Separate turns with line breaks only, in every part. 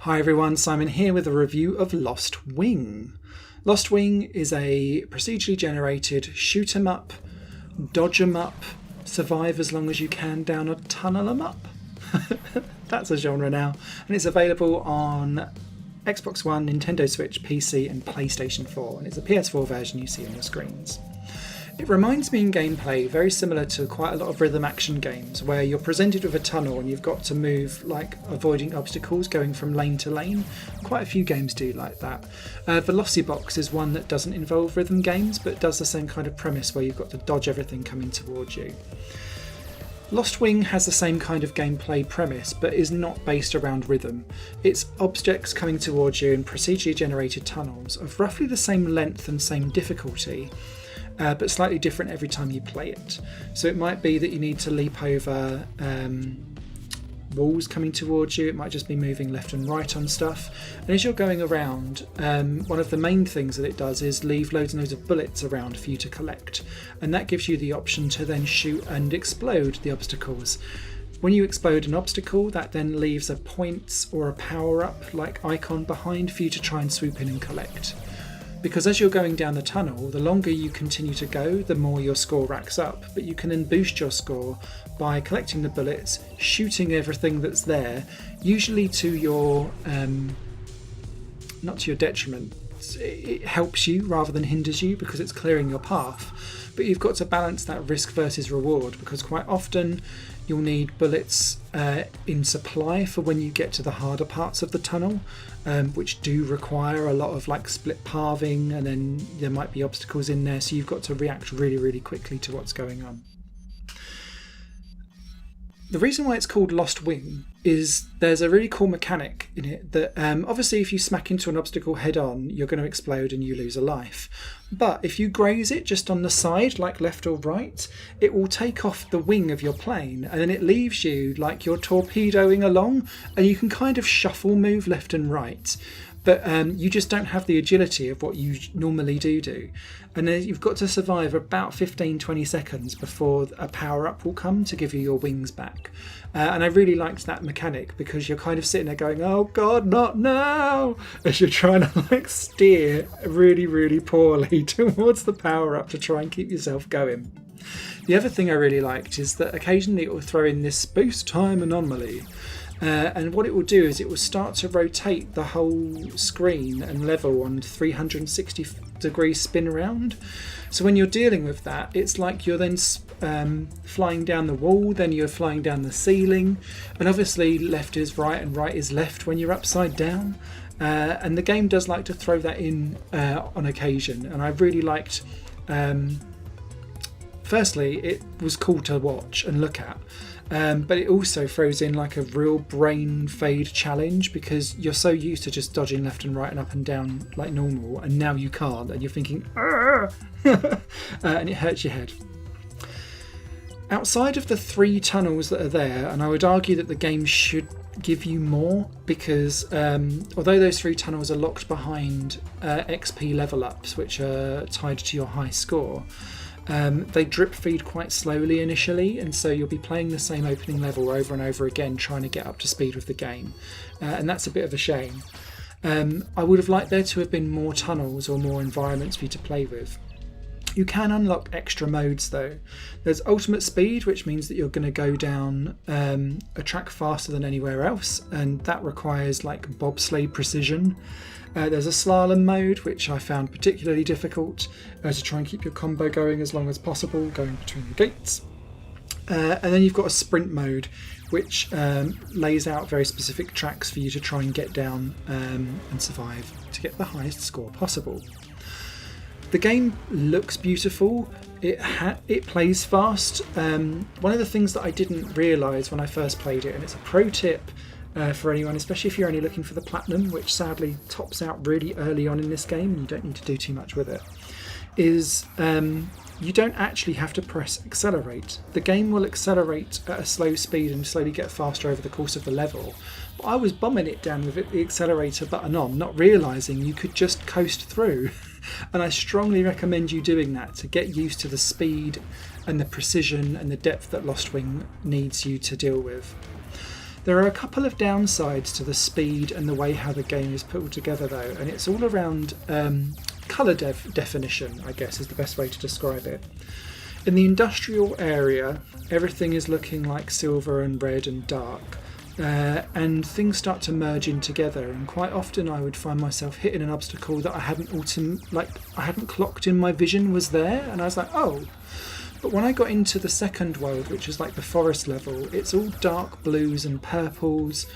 Hi everyone, Simon here with a review of Lost Wing. Lost Wing is a procedurally generated shoot 'em up, dodge 'em up, survive as long as you can down a tunnel 'em up. That's a genre now, and it's available on Xbox One, Nintendo Switch, PC and PlayStation 4, and it's a PS4 version you see on your screens. It reminds me in gameplay very similar to quite a lot of rhythm action games where you're presented with a tunnel and you've got to move like avoiding obstacles, going from lane to lane. Quite a few games do like that. Velocibox is one that doesn't involve rhythm games but does the same kind of premise where you've got to dodge everything coming towards you. Lost Wing has the same kind of gameplay premise but is not based around rhythm. It's objects coming towards you in procedurally generated tunnels of roughly the same length and same difficulty, but slightly different every time you play it. So it might be that you need to leap over walls coming towards you, it might just be moving left and right on stuff. And as you're going around, one of the main things that it does is leave loads and loads of bullets around for you to collect. And that gives you the option to then shoot and explode the obstacles. When you explode an obstacle, that then leaves a points or a power-up like icon behind for you to try and swoop in and collect. Because as you're going down the tunnel, the longer you continue to go, the more your score racks up. But you can then boost your score by collecting the bullets, shooting everything that's there, usually to your, not to your detriment. It helps you rather than hinders you because it's clearing your path. But you've got to balance that risk versus reward because quite often you'll need bullets in supply for when you get to the harder parts of the tunnel, which do require a lot of like split pathing, and then there might be obstacles in there, so you've got to react really, really quickly to what's going on. The reason why it's called Lost Wing is there's a really cool mechanic in it that obviously if you smack into an obstacle head on, you're going to explode and you lose a life. But if you graze it just on the side, like left or right, it will take off the wing of your plane and then it leaves you like you're torpedoing along and you can kind of shuffle move left and right. But you just don't have the agility of what you normally do. And then you've got to survive about 15-20 seconds before a power-up will come to give you your wings back. And I really liked that mechanic because you're kind of sitting there going, oh God, not now! As you're trying to like steer really, really poorly towards the power-up to try and keep yourself going. The other thing I really liked is that occasionally it will throw in this boost time anomaly. And what it will do is it will start to rotate the whole screen and level on 360 degree spin around. So when you're dealing with that, it's like you're then flying down the wall, then you're flying down the ceiling, and obviously left is right and right is left when you're upside down. And the game does like to throw that in on occasion, and I really liked. Firstly, it was cool to watch and look at. But it also throws in like a real brain fade challenge because you're so used to just dodging left and right and up and down like normal, and now you can't, and you're thinking, and it hurts your head. Outside of the 3 tunnels that are there, and I would argue that the game should give you more because although those 3 tunnels are locked behind XP level ups, which are tied to your high score, they drip feed quite slowly initially, and so you'll be playing the same opening level over and over again trying to get up to speed with the game, and that's a bit of a shame. I would have liked there to have been more tunnels or more environments for you to play with. You can unlock extra modes though. There's ultimate speed, which means that you're going to go down a track faster than anywhere else, and that requires like bobsleigh precision. There's a slalom mode, which I found particularly difficult to try and keep your combo going as long as possible, going between the gates. And then you've got a sprint mode, which lays out very specific tracks for you to try and get down and survive to get the highest score possible. The game looks beautiful. It plays fast. One of the things that I didn't realise when I first played it, and it's a pro tip for anyone, especially if you're only looking for the platinum, which sadly tops out really early on in this game and you don't need to do too much with it, is you don't actually have to press accelerate. The game will accelerate at a slow speed and slowly get faster over the course of the level. But I was bombing it down with the accelerator button on, not realising you could just coast through. And I strongly recommend you doing that to get used to the speed and the precision and the depth that Lost Wing needs you to deal with. There are a couple of downsides to the speed and the way how the game is put together though, and it's all around colour definition, I guess is the best way to describe it. In the industrial area, everything is looking like silver and red and dark, and things start to merge in together. And quite often, I would find myself hitting an obstacle that I hadn't clocked in my vision was there, and I was like, oh. But when I got into the second world, which is like the forest level, it's all dark blues and purples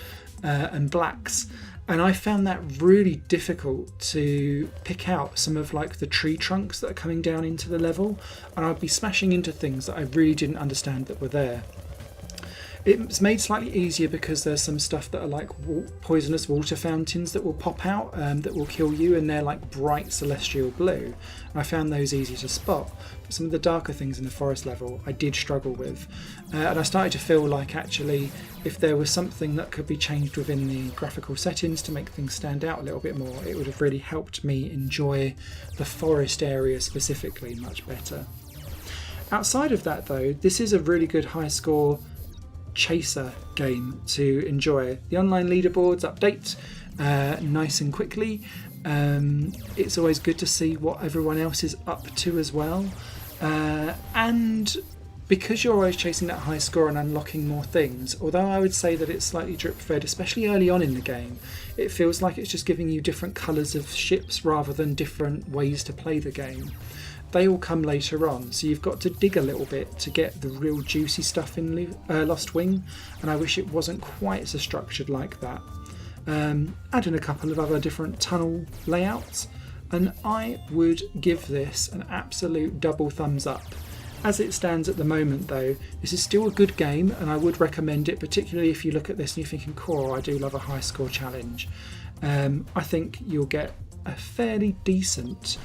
and blacks. And I found that really difficult to pick out some of like the tree trunks that are coming down into the level, and I'd be smashing into things that I really didn't understand that were there. It's made slightly easier because there's some stuff that are like poisonous water fountains that will pop out that will kill you, and they're like bright celestial blue. And I found those easy to spot. But some of the darker things in the forest level I did struggle with. And I started to feel like actually if there was something that could be changed within the graphical settings to make things stand out a little bit more, it would have really helped me enjoy the forest area specifically much better. Outside of that though, this is a really good high score chaser game to enjoy. The online leaderboards update nice and quickly. It's always good to see what everyone else is up to as well, and because you're always chasing that high score and unlocking more things, although I would say that it's slightly drip fed, especially early on in the game, it feels like it's just giving you different colours of ships rather than different ways to play the game. They all come later on, so you've got to dig a little bit to get the real juicy stuff in Lost Wing, and I wish it wasn't quite so structured like that. Add in a couple of other different tunnel layouts, and I would give this an absolute double thumbs up. As it stands at the moment though, this is still a good game, and I would recommend it, particularly if you look at this and you're thinking, cool, I do love a high score challenge. I think you'll get a fairly decent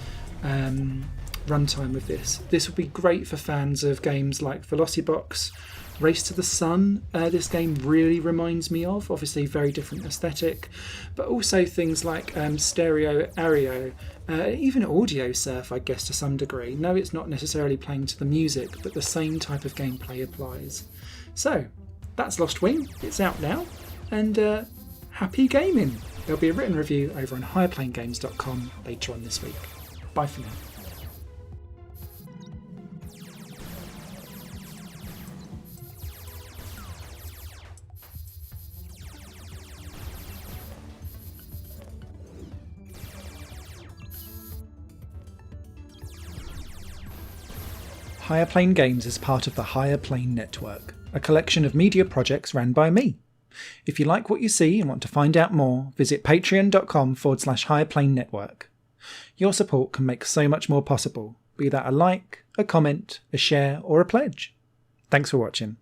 runtime with this. This would be great for fans of games like Velocibox, Race to the Sun. This game really reminds me of, obviously very different aesthetic, but also things like Stereo Ario, even Audio Surf, I guess, to some degree. No, it's not necessarily playing to the music, but the same type of gameplay applies. So that's Lost Wing. It's out now, and happy gaming. There'll be a written review over on higherplayinggames.com later on this week. Bye for now. Higher Plane Games is part of the Higher Plane Network, a collection of media projects ran by me. If you like what you see and want to find out more, visit patreon.com/Higher Plane Network. Your support can make so much more possible, be that a like, a comment, a share, or a pledge. Thanks for watching.